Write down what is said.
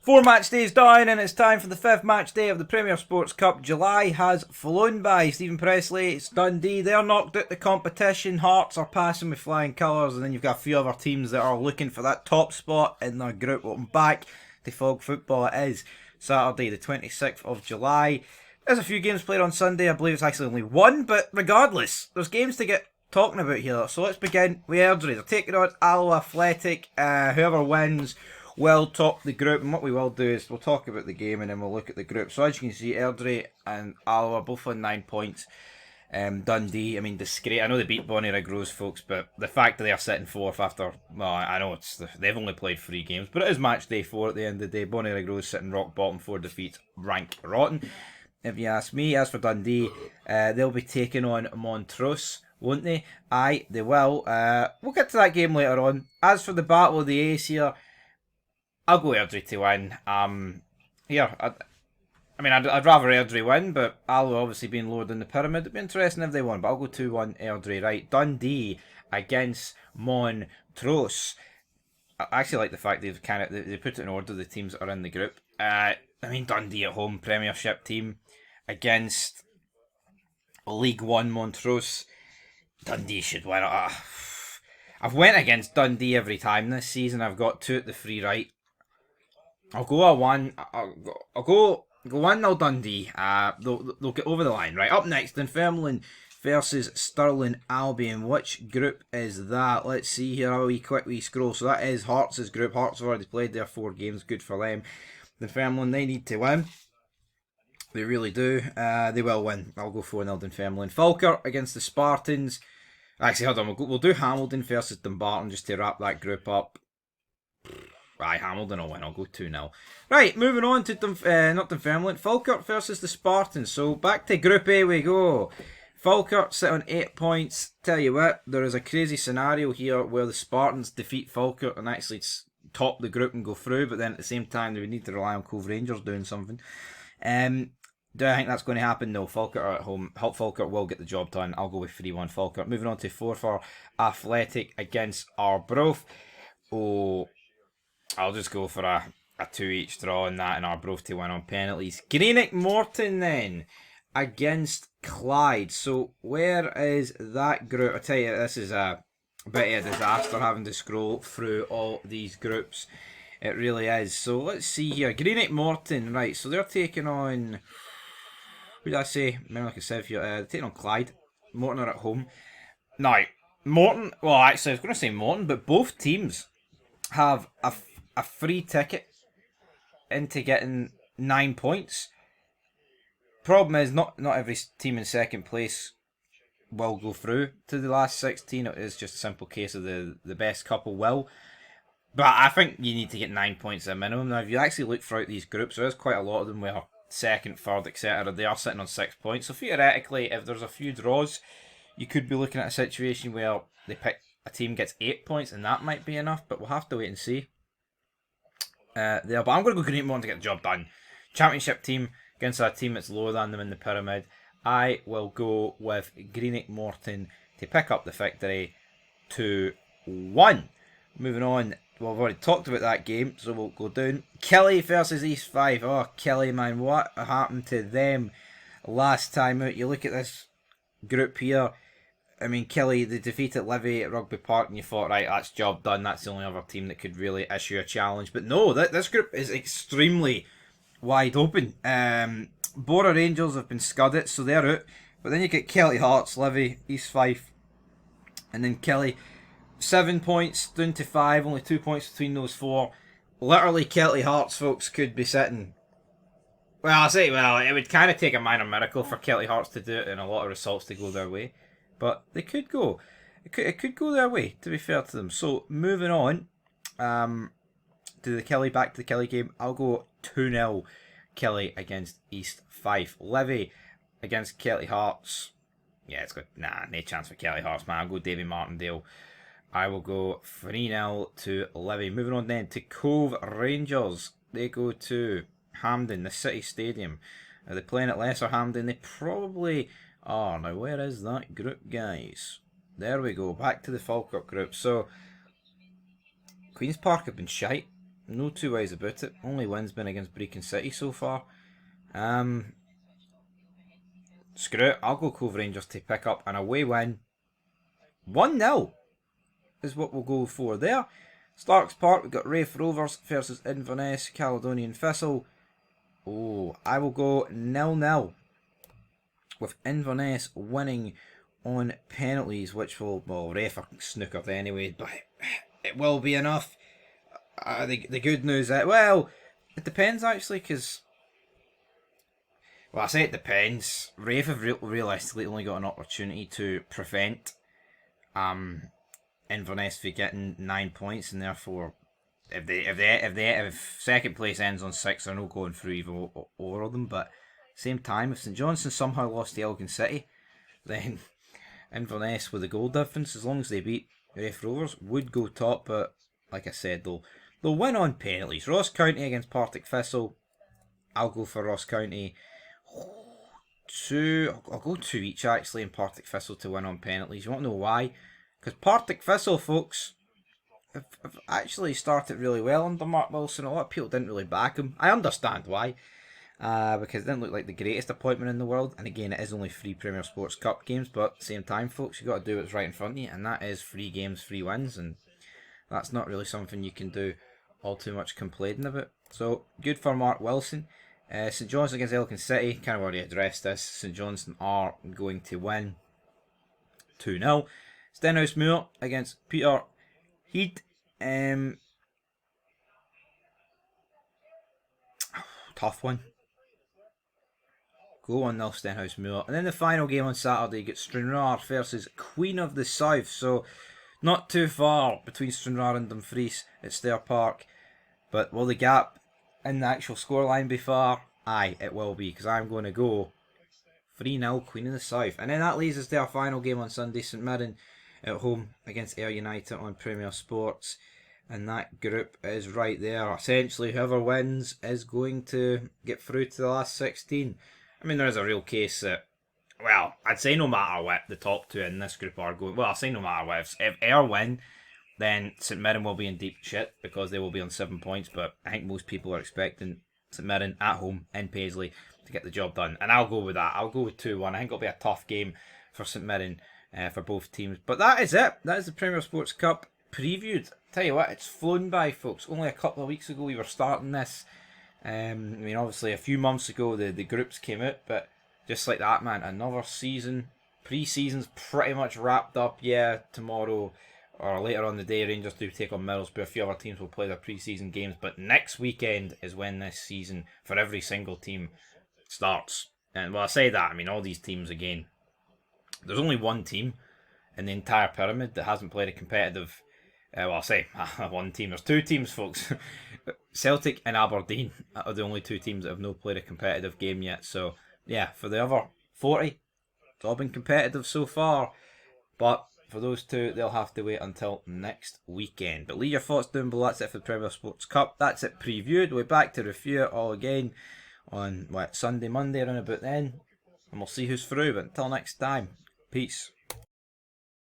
4 match days done, and it's time for the 5th match day of the Premier Sports Cup. July has flown by. Stephen Pressley, it's Dundee. They're knocked out the competition. Hearts are passing with flying colours, and then you've got a few other teams that are looking for that top spot in their group. Welcome back to Fog Football. It is Saturday, the 26th of July. There's a few games played on Sunday. I believe it's actually only one, but regardless, there's games to get talking about here. So let's begin with Airdrie. They're taking on Alloa Athletic. Whoever wins will top the group, and what we will do is we'll talk about the game and then we'll look at the group. So as you can see, Airdrie and Alloa both on 9 points. Dundee, I mean, disgrace. I know they beat Bonnyrigg Rose, folks, but the fact that they are sitting 4th after, well, I know they've only played 3 games, but it is match day 4 at the end of the day. Bonnyrigg Rose sitting rock bottom, 4 defeats, rank rotten, if you ask me. As for Dundee, they'll be taking on Montrose, won't they? Aye, they will. We'll get to that game later on. As for the Battle of the Ace here, I'll go Airdrie to win. I'd rather Airdrie win, but Alloa obviously being lower than the pyramid, it'd be interesting if they won, but I'll go 2-1 Airdrie. Right, Dundee against Montrose. I actually like the fact they put it in order, the teams that are in the group. Dundee at home, Premiership team against League One Montrose. Dundee should win. I've went against Dundee every time this season. I've got 2 at the free right. I'll go a 1. I'll go 1-0 Dundee. They'll get over the line. Right, up next, Dunfermline versus Stirling Albion. Which group is that? Let's see here. How quick we scroll. So that is Hearts' group. Hearts have already played their 4 games. Good for them. Dunfermline, they need to win. They really do. They will win. I'll go 4-0 Dunfermline. Falkirk against the Spartans. Actually, hold on. We'll do Hamilton versus Dumbarton just to wrap that group up. Aye, Hamilton will win. I'll go 2-0. Right, moving on to not Dunfermline. Falkirk versus the Spartans. So back to Group A we go. Falkirk sit on 8 points. Tell you what, there is a crazy scenario here where the Spartans defeat Falkirk and actually top the group and go through, but then at the same time they would need to rely on Cove Rangers doing something. Do I think that's going to happen? No. Falkirk are at home. Falkirk will get the job done. I'll go with 3-1 Falkirk. Moving on to 4 for Athletic against Arbroath. Oh, I'll just go for a 2 each draw on that and Arbroath to win on penalties. Greenock Morton then against Clyde. So where is that group? I tell you, this is a bit of a disaster having to scroll through all these groups. It really is. So let's see here. Greenock Morton, right, so they're taking on, who did I say? Like I said, they're taking on Clyde. Morton are at home. Now, Morton, well actually I was going to say Morton, but both teams have a free ticket into getting 9 points. Problem is, not every team in second place will go through to the last 16. It is just a simple case of the best couple will. But I think you need to get 9 points at a minimum. Now, if you actually look throughout these groups, there is quite a lot of them where second, third, etc. They are sitting on 6 points. So theoretically, if there's a few draws, you could be looking at a situation where a team gets 8 points, and that might be enough. But we'll have to wait and see. But I'm going to go Greenock Morton to get the job done. Championship team against a team that's lower than them in the pyramid. I will go with Greenock Morton to pick up the victory 2-1. Moving on. Well, I've already talked about that game, so we'll go down. Kelly versus East 5. Oh, Kelly, man, what happened to them last time out? You look at this group here. I mean, Kelly, they defeated Livy at Rugby Park, and you thought, right, that's job done. That's the only other team that could really issue a challenge. But no, this group is extremely wide open. Bora Rangers have been scudded, so they're out. But then you get Kelly Hearts, Livy, East 5, and then Kelly. 7 points down to 5, only 2 points between those 4. Literally, Kelty Hearts, folks, could be sitting. It would kind of take a minor miracle for Kelty Hearts to do it and a lot of results to go their way. But they could go. It could go their way, to be fair to them. So, moving on back to the Kelly game, I'll go 2-0 Kelly against East 5. Livy against Kelty Hearts. Yeah, it's good. Nah, no chance for Kelty Hearts, man. I'll go Davy Martindale. I will go 3-0 to Livy. Moving on then to Cove Rangers. They go to Hampden, the City Stadium. Are they playing at Lesser Hampden? They probably are. Now, where is that group, guys? There we go. Back to the Falkirk group. So, Queen's Park have been shite. No two ways about it. Only win's been against Brecon City so far. Screw it. I'll go Cove Rangers to pick up an away win. 1-0 is what we'll go for there. Starks Park, we've got Rafe Rovers versus Inverness Caledonian Thistle. Oh, I will go 0-0 with Inverness winning on penalties, which will, well, Rafe are snookered anyway, but it will be enough. The good news is, well, it depends actually, because, well, I say it depends. Rafe have realistically only got an opportunity to prevent Inverness for getting 9 points, and therefore, if second place ends on 6, they're not going through even over them. But same time, if St Johnstone somehow lost to Elgin City, then Inverness with the goal difference, as long as they beat Rafe Rovers, would go top. But like I said, they'll win on penalties. Ross County against Partick Thistle. I'll go for Ross County. I'll go 2 each actually, in Partick Thistle to win on penalties. You want to know why? Because Partick Thistle, folks, have actually started really well under Mark Wilson. A lot of people didn't really back him. I understand why. Because it didn't look like the greatest appointment in the world. And again, it is only 3 Premier Sports Cup games. But at the same time, folks, you've got to do what's right in front of you. And that is 3 games, 3 wins. And that's not really something you can do all too much complaining about. So, good for Mark Wilson. St Johnstone against Elgin City. Kind of already addressed this. St Johnstone are going to win 2-0. Stenhousemuir against Peter Heath. Tough one. Go 1-0 Stenhousemuir. And then the final game on Saturday, you get Stranraer versus Queen of the South. So, not too far between Stranraer and Dumfries at Stair Park. But will the gap in the actual scoreline be far? Aye, it will be, because I'm going to go 3-0 Queen of the South. And then that leads us to our final game on Sunday, St Mirren at home against Ayr United on Premier Sports. And that group is right there. Essentially, whoever wins is going to get through to the last 16. I mean, there is a real case that, well, I'd say no matter what, the top 2 in this group are going. Well, I'll say no matter what. If Ayr win, then St Mirren will be in deep shit because they will be on 7 points. But I think most people are expecting St Mirren at home in Paisley to get the job done. And I'll go with that. I'll go with 2-1. I think it'll be a tough game for St Mirren for both teams. But that is it. That is the Premier Sports Cup previewed. Tell you what, it's flown by, folks. Only a couple of weeks ago we were starting this. I mean, obviously a few months ago the groups came out, but just like that, man, another season. Pre-season's pretty much wrapped up. Yeah, tomorrow or later on the day, Rangers do take on Middlesbrough. A few other teams will play their pre-season games, but next weekend is when this season for every single team starts. And well, I say that, I mean, all these teams, again, there's only one team in the entire pyramid that hasn't played a competitive, well, I'll say one team. There's 2 teams, folks. Celtic and Aberdeen are the only 2 teams that have not played a competitive game yet. So, yeah, for the other 40, it's all been competitive so far. But for those 2, they'll have to wait until next weekend. But leave your thoughts down below. That's it for the Premier Sports Cup. That's it previewed. We'll be back to review it all again on Sunday, Monday, around about then. And we'll see who's through. But until next time, peace.